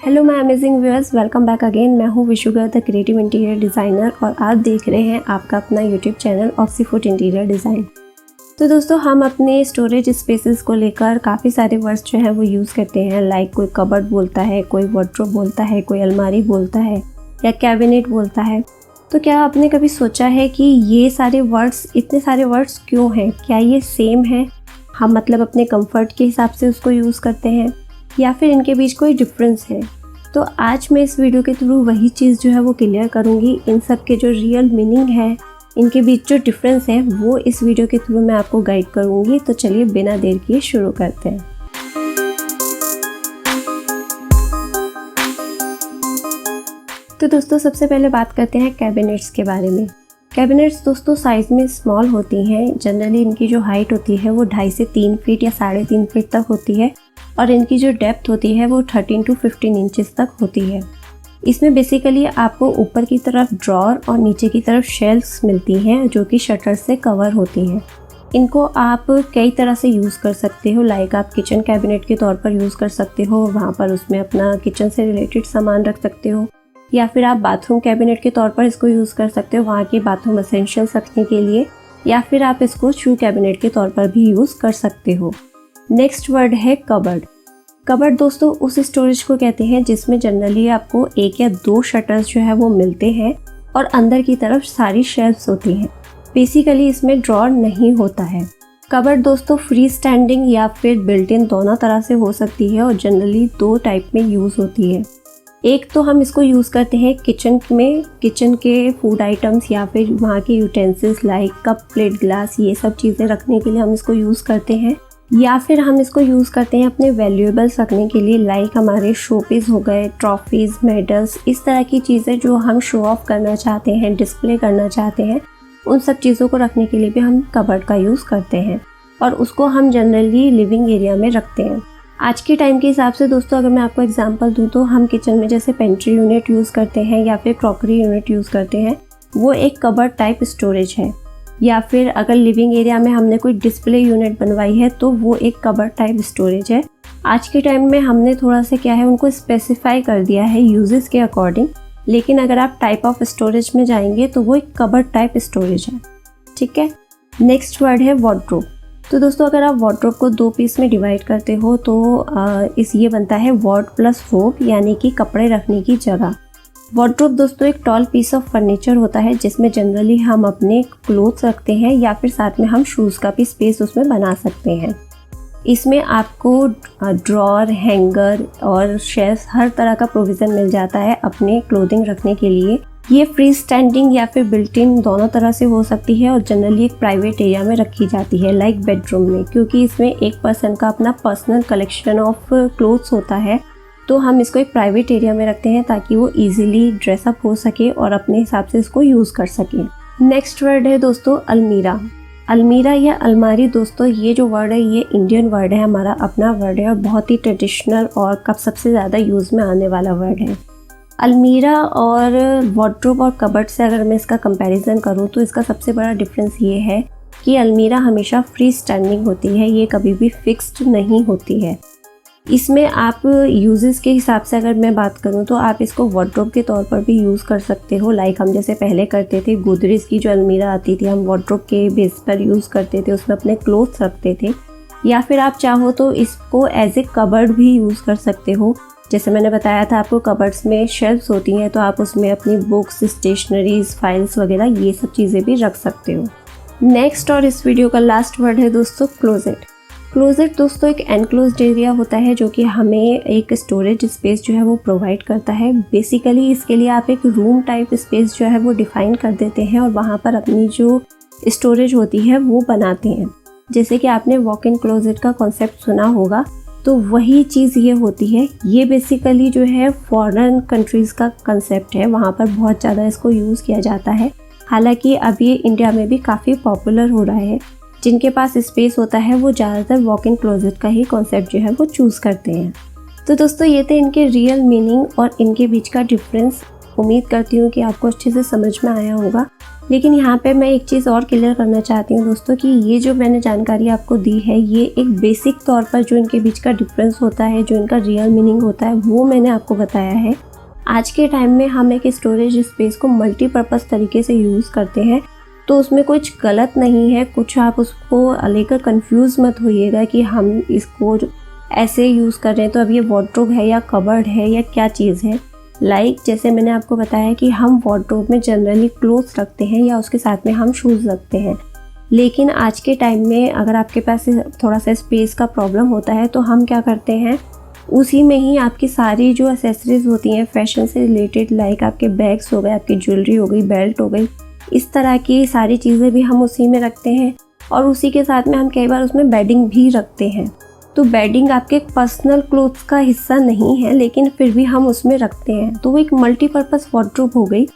Hello my amazing viewers, welcome back again. मैं हूँ विशुगर the creative interior designer और आप देख रहे हैं आपका अपना यूट्यूब चैनल ऑक्सीफुट इंटीरियर डिज़ाइन। तो दोस्तों, हम अपने स्टोरेज स्पेसेस को लेकर काफ़ी सारे वर्ड्स जो हैं वो यूज़ करते हैं। लाइक कोई कबर्ड बोलता है, कोई वार्डरोब बोलता है, कोई अलमारी बोलता है या कैबिनेट बोलता है। तो क्या आपने कभी सोचा है कि ये सारे वर्ड्स, इतने सारे वर्ड्स क्यों हैं? क्या ये सेम है? हम मतलब अपने कंफर्ट के हिसाब से उसको यूज़ करते हैं या फिर इनके बीच कोई डिफरेंस है? तो आज मैं इस वीडियो के थ्रू वही चीज़ जो है वो क्लियर करूँगी। इन सब के जो रियल मीनिंग है, इनके बीच जो डिफरेंस है, वो इस वीडियो के थ्रू मैं आपको गाइड करूँगी। तो चलिए बिना देर किए शुरू करते हैं। तो दोस्तों, सबसे पहले बात करते हैं कैबिनेट्स के बारे में। कैबिनेट्स दोस्तों साइज़ में स्मॉल होती हैं। जनरली इनकी जो हाइट होती है वो 2.5 से 3 फीट या 3.5 फीट तक होती है और इनकी जो डेप्थ होती है वो 13 to 15 इंचेस तक होती है। इसमें बेसिकली आपको ऊपर की तरफ ड्रॉर और नीचे की तरफ शेल्फ्स मिलती हैं जो कि शटर से कवर होती हैं। इनको आप कई तरह से यूज़ कर सकते हो। लाइक आप किचन कैबिनेट के तौर पर यूज़ कर सकते हो, वहाँ पर उसमें अपना किचन से रिलेटेड सामान रख सकते हो, या फिर आप बाथरूम कैबिनेट के तौर पर इसको यूज़ कर सकते हो वहाँ के बाथरूम एसेंशियल्स रखने के लिए, या फिर आप इसको शू कैबिनेट के तौर पर भी यूज़ कर सकते हो। नेक्स्ट वर्ड है कबर्ड। कबर्ड दोस्तों उस स्टोरेज को कहते हैं जिसमें जनरली आपको 1 या 2 शटर्स जो है वो मिलते हैं और अंदर की तरफ सारी शेल्फ्स होती हैं। बेसिकली इसमें ड्रॉर नहीं होता है। कबर्ड दोस्तों फ्री स्टैंडिंग या फिर बिल्ट इन दोनों तरह से हो सकती है और जनरली 2 टाइप में यूज़ होती है। एक तो हम इसको यूज़ करते हैं किचन में, किचन के फूड आइटम्स या फिर वहाँ के utensils like cup, plate, glass, ये सब चीज़ें रखने के लिए हम इसको यूज़ करते हैं। या फिर हम इसको यूज़ करते हैं अपने वैल्यूएबल्स रखने के लिए, लाइक हमारे शोपीस हो गए, ट्रॉफीज़, मेडल्स, इस तरह की चीज़ें जो हम शो ऑफ करना चाहते हैं, डिस्प्ले करना चाहते हैं, उन सब चीज़ों को रखने के लिए भी हम कबर्ड का यूज़ करते हैं और उसको हम जनरली लिविंग एरिया में रखते हैं। आज के टाइम के हिसाब से दोस्तों अगर मैं आपको एग्जांपल दूं तो हम किचन में जैसे पेंट्री यूनिट यूज़ करते हैं या फिर क्रॉकरी यूनिट यूज़ करते हैं, वो एक कबर्ड टाइप स्टोरेज है। या फिर अगर लिविंग एरिया में हमने कोई डिस्प्ले यूनिट बनवाई है तो वो एक कबर्ड टाइप स्टोरेज है। आज के टाइम में हमने थोड़ा सा क्या है उनको स्पेसिफाई कर दिया है यूजेस के अकॉर्डिंग, लेकिन अगर आप टाइप ऑफ स्टोरेज में जाएंगे तो वो एक कबर्ड टाइप स्टोरेज है। ठीक है। नेक्स्ट वर्ड है वार्डरोब। तो दोस्तों अगर आप वार्डरोब को 2 पीस में डिवाइड करते हो तो ये बनता है वार्ड प्लस रोब, यानी कि कपड़े रखने की जगह। वार्डरोब दोस्तों एक टॉल पीस ऑफ फर्नीचर होता है जिसमें जनरली हम अपने क्लोथ्स रखते हैं या फिर साथ में हम शूज़ का भी स्पेस उसमें बना सकते हैं। इसमें आपको ड्रॉर, हैंगर और शेल्फ हर तरह का प्रोविज़न मिल जाता है अपने क्लोथिंग रखने के लिए। ये फ्री स्टैंडिंग या फिर बिल्ट इन दोनों तरह से हो सकती है और जनरली एक प्राइवेट एरिया में रखी जाती है लाइक बेडरूम में, क्योंकि इसमें एक पर्सन का अपना पर्सनल कलेक्शन ऑफ क्लोथ्स होता है। तो हम इसको एक प्राइवेट एरिया में रखते हैं ताकि वो इजीली ड्रेसअप हो सके और अपने हिसाब से इसको यूज़ कर सके। नेक्स्ट वर्ड है दोस्तों अलमीरा। अलमीरा या अलमारी दोस्तों ये जो वर्ड है ये इंडियन वर्ड है, हमारा अपना वर्ड है और बहुत ही ट्रेडिशनल और कब सबसे ज़्यादा यूज़ में आने वाला वर्ड है। अलमीरा और वार्डरोब और कबर्ड से अगर मैं इसका कंपैरिजन करूँ तो इसका सबसे बड़ा डिफरेंस ये है कि अलमीरा हमेशा फ्री स्टैंडिंग होती है, ये कभी भी फिक्स्ड नहीं होती है। इसमें आप यूजेस के हिसाब से अगर मैं बात करूँ तो आप इसको वार्डरोब के तौर पर भी यूज़ कर सकते हो। लाइक हम जैसे पहले करते थे, गोदरेज की जो अलमीरा आती थी हम वार्डरोब के बेस पर यूज़ करते थे, उसमें अपने क्लोथ्स रखते थे। या फिर आप चाहो तो इसको एज ए कबर्ड भी यूज़ कर सकते हो। जैसे मैंने बताया था आपको कबर्ड्स में शेल्फ्स होती हैं तो आप उसमें अपनी बुक्स, स्टेशनरीज, फाइल्स वगैरह ये सब चीज़ें भी रख सकते हो। नेक्स्ट और इस वीडियो का लास्ट वर्ड है दोस्तों क्लोजेट। क्लोजेट दोस्तों एक एनक्लोज्ड एरिया होता है जो कि हमें एक स्टोरेज स्पेस जो है वो प्रोवाइड करता है। बेसिकली इसके लिए आप एक रूम टाइप स्पेस जो है वो डिफाइन कर देते हैं और वहाँ पर अपनी जो स्टोरेज होती है वो बनाते हैं। जैसे कि आपने वॉक इन क्लोजेट का कॉन्सेप्ट सुना होगा, तो वही चीज़ ये होती है। ये बेसिकली जो है फॉरेन कंट्रीज़ का कंसेप्ट है, वहाँ पर बहुत ज़्यादा इसको यूज़ किया जाता है। हालांकि अब ये इंडिया में भी काफ़ी पॉपुलर हो रहा है। जिनके पास स्पेस होता है वो ज़्यादातर वॉक इन क्लोजेट का ही कॉन्सेप्ट जो है वो चूज़ करते हैं। तो दोस्तों ये थे इनके रियल मीनिंग और इनके बीच का डिफरेंस। उम्मीद करती हूँ कि आपको अच्छे से समझ में आया होगा। लेकिन यहाँ पे मैं एक चीज़ और क्लियर करना चाहती हूँ दोस्तों कि ये जो मैंने जानकारी आपको दी है, ये एक बेसिक तौर पर जो इनके बीच का डिफरेंस होता है, जो इनका रियल मीनिंग होता है, वो मैंने आपको बताया है। आज के टाइम में हम एक स्टोरेज स्पेस को मल्टीपर्पज़ तरीके से यूज़ करते हैं, तो उसमें कुछ गलत नहीं है। कुछ आप उसको लेकर कंफ्यूज मत होइएगा कि हम इसको ऐसे यूज़ कर रहे हैं तो अब ये वार्डरोब है या कबर्ड है या क्या चीज़ है। जैसे मैंने आपको बताया कि हम वार्डरोब में जनरली क्लोथ्स रखते हैं या उसके साथ में हम शूज़ रखते हैं, लेकिन आज के टाइम में अगर आपके पास थोड़ा सा स्पेस का प्रॉब्लम होता है तो हम क्या करते हैं, उसी में ही आपकी सारी जो एक्सेसरीज होती हैं फैशन से रिलेटेड, लाइक आपके बैग्स हो गए, आपकी ज्वेलरी हो गई, बेल्ट हो गई, इस तरह की सारी चीज़ें भी हम उसी में रखते हैं। और उसी के साथ में हम कई बार उसमें बेडिंग भी रखते हैं। तो बेडिंग आपके पर्सनल क्लोथ्स का हिस्सा नहीं है, लेकिन फिर भी हम उसमें रखते हैं, तो वो एक मल्टीपर्पज़ वार्डरोब हो गई।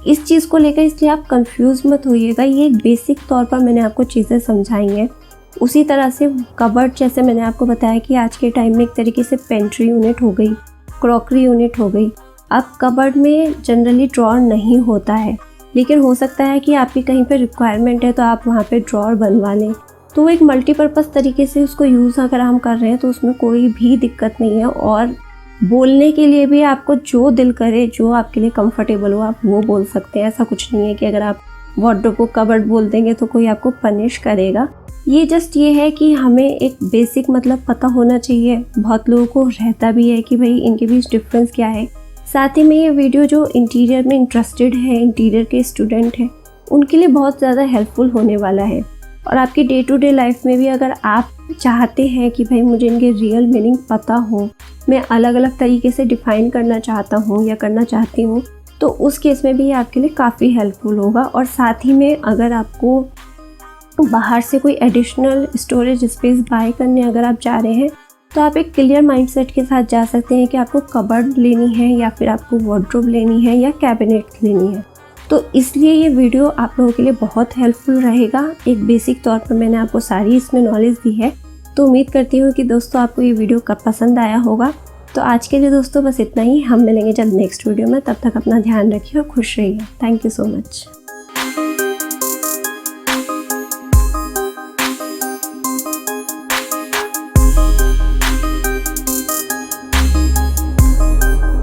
इस चीज़ को लेकर इसलिए आप कंफ्यूज मत होइएगा, ये बेसिक तौर पर मैंने आपको चीज़ें समझाई हैं। उसी तरह से कबर्ड, जैसे मैंने आपको बताया कि आज के टाइम में एक तरीके से पेंट्री यूनिट हो गई, क्रॉकरी यूनिट हो गई। अब कबर्ड में जनरली ड्रॉअर नहीं होता है, लेकिन हो सकता है कि आपकी कहीं पर रिक्वायरमेंट है तो आप वहाँ पे ड्रॉअर बनवा लें। तो वो एक मल्टीपर्पज़ तरीके से उसको यूज़ अगर हम कर रहे हैं तो उसमें कोई भी दिक्कत नहीं है। और बोलने के लिए भी आपको जो दिल करे, जो आपके लिए कंफर्टेबल हो, आप वो बोल सकते हैं। ऐसा कुछ नहीं है कि अगर आप वार्डरोब को कबर्ड बोल देंगे तो कोई आपको पनिश करेगा। ये जस्ट ये है कि हमें एक बेसिक मतलब पता होना चाहिए। बहुत लोगों को रहता भी है कि भाई इनके बीच डिफरेंस क्या है। साथ ही में ये वीडियो जो इंटीरियर में इंटरेस्टेड है, इंटीरियर के स्टूडेंट हैं, उनके लिए बहुत ज़्यादा हेल्पफुल होने वाला है। और आपकी डे टू डे लाइफ में भी अगर आप चाहते हैं कि भाई मुझे इनके रियल मीनिंग पता हो, मैं अलग अलग तरीके से डिफ़ाइन करना चाहता हूँ या करना चाहती हूँ, तो उस केस में भी आपके लिए काफ़ी हेल्पफुल होगा। और साथ ही में अगर आपको बाहर से कोई एडिशनल स्टोरेज स्पेस बाय करने अगर आप जा रहे हैं, तो आप एक क्लियर माइंडसेट के साथ जा सकते हैं कि आपको कबर्ड लेनी है या फिर आपको वार्डरोब लेनी है या कैबिनेट लेनी है। तो इसलिए ये वीडियो आप लोगों के लिए बहुत हेल्पफुल रहेगा। एक बेसिक तौर पर मैंने आपको सारी इसमें नॉलेज दी है। तो उम्मीद करती हूँ कि दोस्तों आपको ये वीडियो कब पसंद आया होगा। तो आज के लिए दोस्तों बस इतना ही। हम मिलेंगे जल्द नेक्स्ट वीडियो में। तब तक अपना ध्यान रखिए और खुश रहिए। Thank you so much.